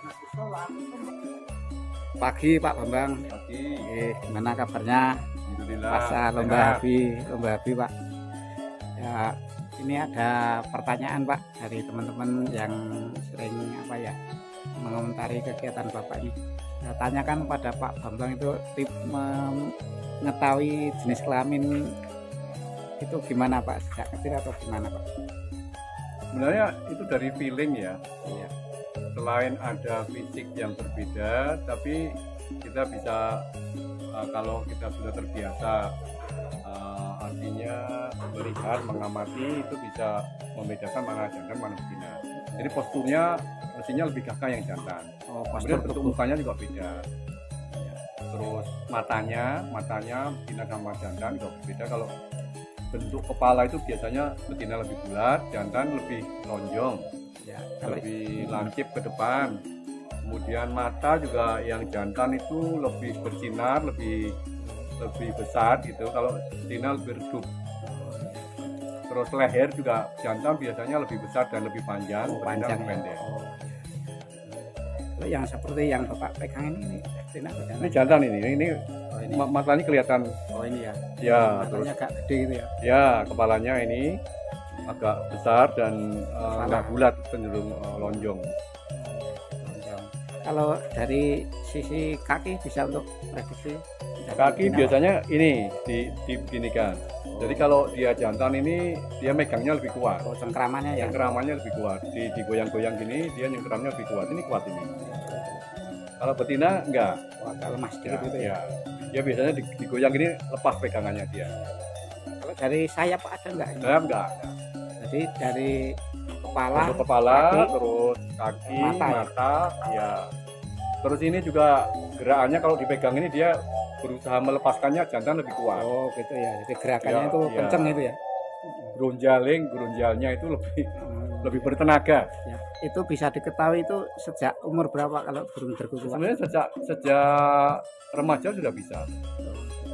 Pagi Pak Bambang. Pagi. Gimana kabarnya? Alhamdulillah. Pasca lomba habi Pak. Ya, ini ada pertanyaan Pak dari teman-teman yang sering mengomentari kegiatan Bapak ini. Saya tanyakan pada Pak Bambang itu tip mengetahui jenis kelamin itu gimana Pak, sejak kecil atau gimana Pak? Sebenarnya itu dari feeling ya. Iya. Selain ada fisik yang berbeda, tapi kita bisa kalau kita sudah terbiasa, artinya melihat, mengamati, itu bisa membedakan mana jantan mana betina. Jadi posturnya mestinya lebih gagah yang jantan. Kemudian bentuk mukanya juga beda. Terus matanya betina sama jantan juga berbeda. Kalau bentuk kepala itu biasanya betina lebih bulat, jantan lebih lonjong, Ya, lebih lancip ke depan. Kemudian mata juga yang jantan itu lebih bersinar, lebih besar gitu. Kalau betina lebih redup. Terus leher juga jantan biasanya lebih besar dan lebih panjang, betina lebih pendek. Kalau yang seperti yang Bapak pegang ini betina atau jantan? Ini jantan ini matanya kelihatan. Oh ini ya. Ya, Matanya terus agak gede gitu ya. ya kepalanya ini agak besar dan nggak bulat, cenderung lonjong. Kalau dari sisi kaki bisa untuk prediksi? Kaki biasanya ini dibeginikan. Jadi kalau dia jantan ini dia megangnya lebih kuat. Oh, cengkramannya ya. Cengkramannya lebih kuat. Digoyang-goyang gini dia nyengkramnya lebih kuat. Ini kuat ini. Kalau betina enggak. Oh, agak lemah sedikit gitu ya. Dia biasanya digoyang gini lepas pegangannya dia. Kalau dari sayap ada enggak? Sayap enggak. Jadi dari kepala, kaki, terus kaki, mata, ya. Terus ini juga gerakannya kalau dipegang ini dia berusaha melepaskannya jantan lebih kuat. Oh gitu ya. Jadi gerakannya itu kenceng itu ya. Gerunjalnya itu lebih bertenaga. Ya, itu bisa diketahui itu sejak umur berapa kalau burung berkuku? Sebenarnya sejak remaja sudah bisa.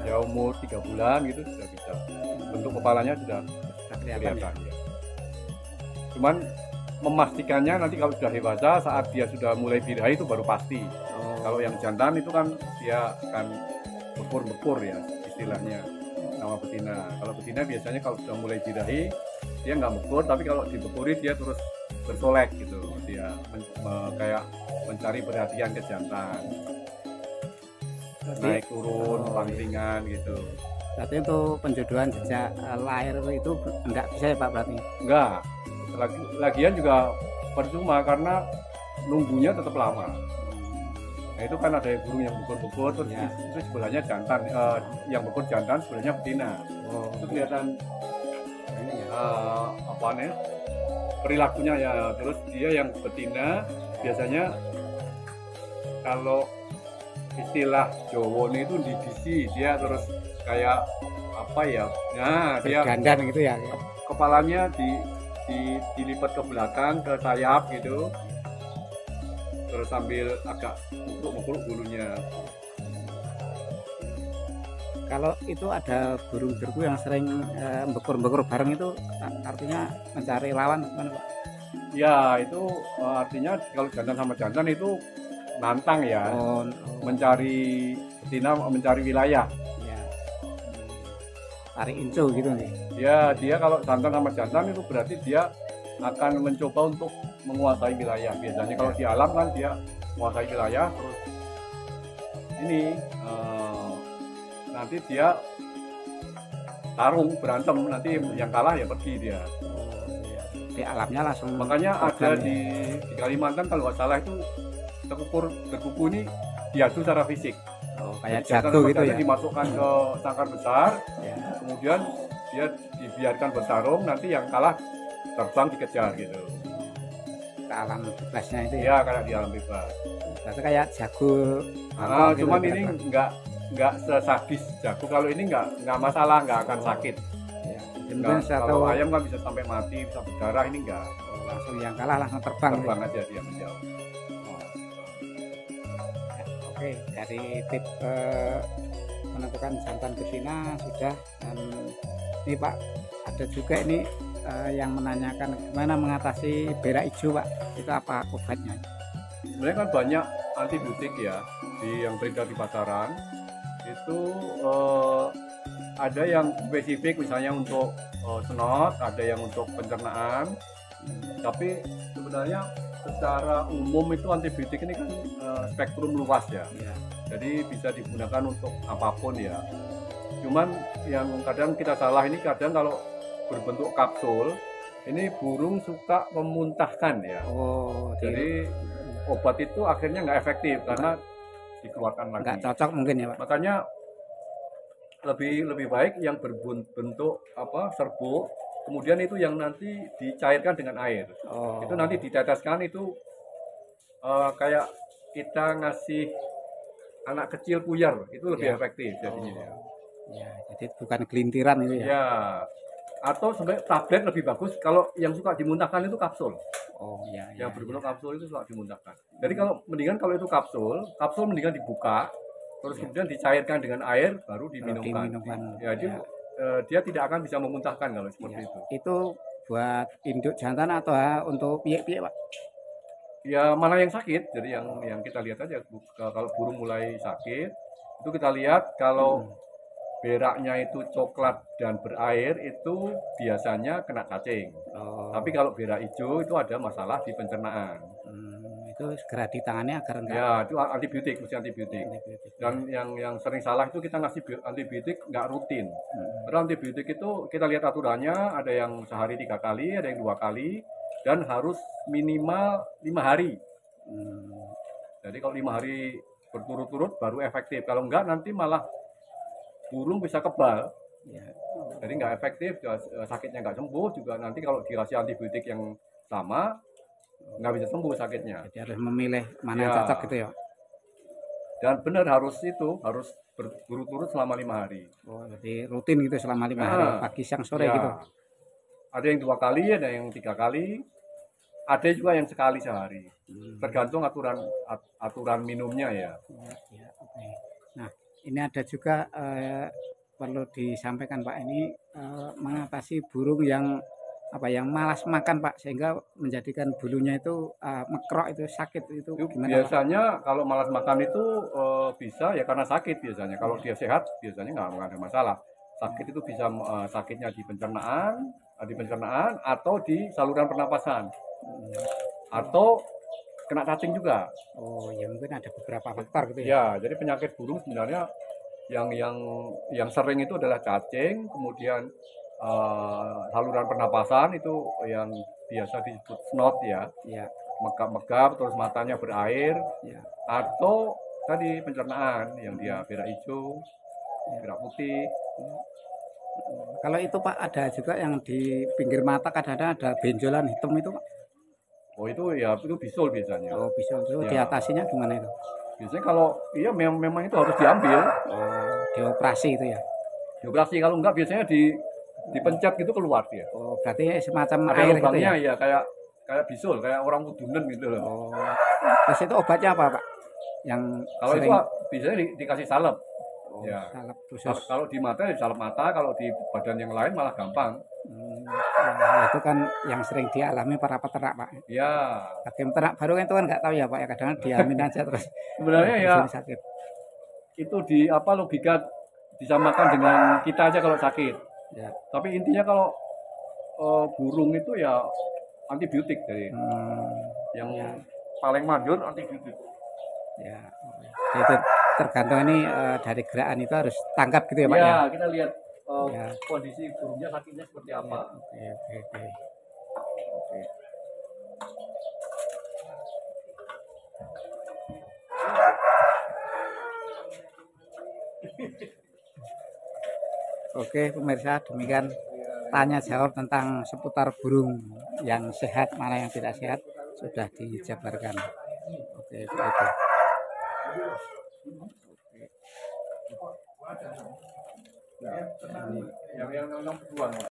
Ya umur 3 bulan gitu sudah bisa. Bentuk kepalanya sudah kelihatan. Ya. Cuman memastikannya nanti kalau sudah dewasa saat dia sudah mulai birahi itu baru pasti. Kalau yang jantan itu kan dia akan bekur ya istilahnya sama betina. Kalau betina biasanya kalau sudah mulai birahi dia nggak bekur, tapi kalau dibekuri dia terus bersolek gitu. Dia kayak mencari perhatian ke jantan. Naik turun, panglingan gitu. Berarti untuk penjodohan sejak lahir itu enggak bisa ya Pak berarti? Enggak. Lagian juga percuma karena nunggunya tetap lama. Nah itu kan ada burung yang bekur-bekur terus ya. Itu sebelahnya jantan, yang bekur jantan sebelahnya betina. Itu kelihatan ini ya, perilakunya ya. Terus dia yang betina biasanya kalau istilah Jawa itu didisi, dia terus kayak apa ya? Nah dia gandan gitu ya. Kepalanya dilipat ke belakang ke sayap gitu, terus sambil agak mukul bulunya. Kalau itu ada burung berku yang sering bekur-bekur bareng itu artinya mencari lawan gimana Pak? Ya itu artinya kalau jantan sama jantan itu nantang ya, mencari betina, mencari wilayah. Ya. Tarik incu gitu nih. Ya dia kalau jantan sama jantan itu berarti dia akan mencoba untuk menguasai wilayah. Biasanya kalau di alam kan dia menguasai wilayah, terus ini nanti dia tarung berantem, nanti yang kalah ya pergi dia. Di alamnya langsung. Makanya ada di Kalimantan kalau nggak salah itu berkuku ini diadu secara fisik. Kayak jago gitu ya. Dimasukkan ke sangkar besar, ya. Kemudian dia dibiarkan bertarung, nanti yang kalah terbang dikejar gitu. Ke alam bebasnya itu ya? Kayak di alam bebas. Berarti kayak jago. Cuman ini nggak sesadis jago. Kalau ini nggak masalah, nggak akan sakit. Ya. Kalau ayam kan bisa sampai mati, bisa berdarah, ini nggak. Langsung yang kalah langsung terbang. Terbang aja dia menjauh. Oke, dari tip menentukan jantan betina sudah, dan ini Pak ada juga ini yang menanyakan gimana mengatasi berak hijau Pak, itu apa obatnya? sebenarnya kan banyak antibiotik ya yang beredar di pasaran itu, ada yang spesifik misalnya untuk snot, ada yang untuk pencernaan, tapi sebenarnya secara umum itu antibiotik ini kan spektrum luas ya, jadi bisa digunakan untuk apapun ya. Cuman yang kadang kita salah ini, kadang kalau berbentuk kapsul ini burung suka memuntahkan ya. Jadi obat itu akhirnya nggak efektif karena dikeluarkan lagi. Nggak cocok mungkin ya Pak. Makanya lebih baik yang berbentuk serbuk, kemudian itu yang nanti dicairkan dengan air. Itu nanti diteteskan, itu kayak kita ngasih anak kecil puyar, itu lebih efektif jadinya ya. Ya, jadi bukan gelintiran itu ya. Ya. Atau sebenarnya tablet lebih bagus. Kalau yang suka dimuntahkan itu kapsul. Yang berbentuk kapsul itu suka dimuntahkan. Jadi kalau itu kapsul mendingan dibuka, terus kemudian dicairkan dengan air, baru diminumkan. Ya, dia tidak akan bisa memuntahkan kalau seperti itu. Itu buat induk jantan atau untuk piye-piye Pak? Ya, mana yang sakit. Jadi yang kita lihat aja, kalau burung mulai sakit, itu kita lihat kalau beraknya itu coklat dan berair, itu biasanya kena cacing. Tapi kalau berak hijau itu ada masalah di pencernaan. Itu segera ditangani agar enggak. Ya, itu antibiotik, mesti antibiotik. Dan yang sering salah itu kita ngasih antibiotik nggak rutin. Karena antibiotik itu kita lihat aturannya, ada yang sehari 3 kali, ada yang 2 kali, dan harus minimal 5 hari. Jadi kalau 5 hari berturut-turut baru efektif. Kalau enggak nanti malah burung bisa kebal, jadi nggak efektif, sakitnya nggak sembuh juga. Nanti kalau dikasih antibiotik yang sama nggak bisa sembuh sakitnya. Jadi harus memilih mana yang cocok gitu ya. Dan benar harus berturut-turut selama 5 hari. Jadi rutin gitu selama 5 hari, pagi siang sore gitu. Ada yang 2 kali, ada yang 3 kali, ada juga yang sekali sehari. Tergantung aturan minumnya ya. Nah, ini ada juga perlu disampaikan Pak, ini mengatasi burung yang malas makan Pak, sehingga menjadikan bulunya itu mekrok, itu sakit, itu gimana biasanya Pak? Kalau malas makan itu bisa ya karena sakit biasanya. Kalau dia sehat biasanya nggak ada masalah. Sakit itu bisa sakitnya di pencernaan atau di saluran pernapasan, atau kena cacing juga. Ya mungkin ada beberapa faktor gitu ya. Ya, jadi penyakit burung sebenarnya yang sering itu adalah cacing, kemudian saluran pernapasan itu yang biasa disebut snot ya. Megap-megap, terus matanya berair, atau tadi pencernaan yang dia berak hijau, berak putih. Kalau itu Pak, ada juga yang di pinggir mata kadang-kadang ada benjolan hitam itu Pak. Itu bisul biasanya. Bisul itu diatasinya gimana itu? Biasanya kalau memang itu harus diambil. Dioperasi itu ya. Dioperasi, kalau enggak biasanya dipencet gitu keluar dia. Berarti semacam ada air lubangnya gitu ya? Kayak bisul, kayak orang udunan gitu loh. Terus itu obatnya apa Pak? Yang kalau sering... itu biasanya dikasih salep. Salep khusus. Kalau di mata salep mata, kalau di badan yang lain malah gampang. Itu kan yang sering dialami para peternak Pak. Ya. Bagi peternak baru itu kan nggak tahu ya Pak ya, kadang diamin aja terus. Sebenarnya ya sakit. Itu logika disamakan dengan kita aja kalau sakit. Tapi intinya kalau burung itu ya antibiotik dari yang paling manjur antibiotik. Itu tergantung ini dari gerakan itu harus tangkap gitu ya Pak ya. Kita lihat kondisi burungnya sakitnya seperti apa. Oke pemirsa, demikian tanya jawab tentang seputar burung yang sehat mana yang tidak sehat sudah dijabarkan. Begitu. Yang nomor 2.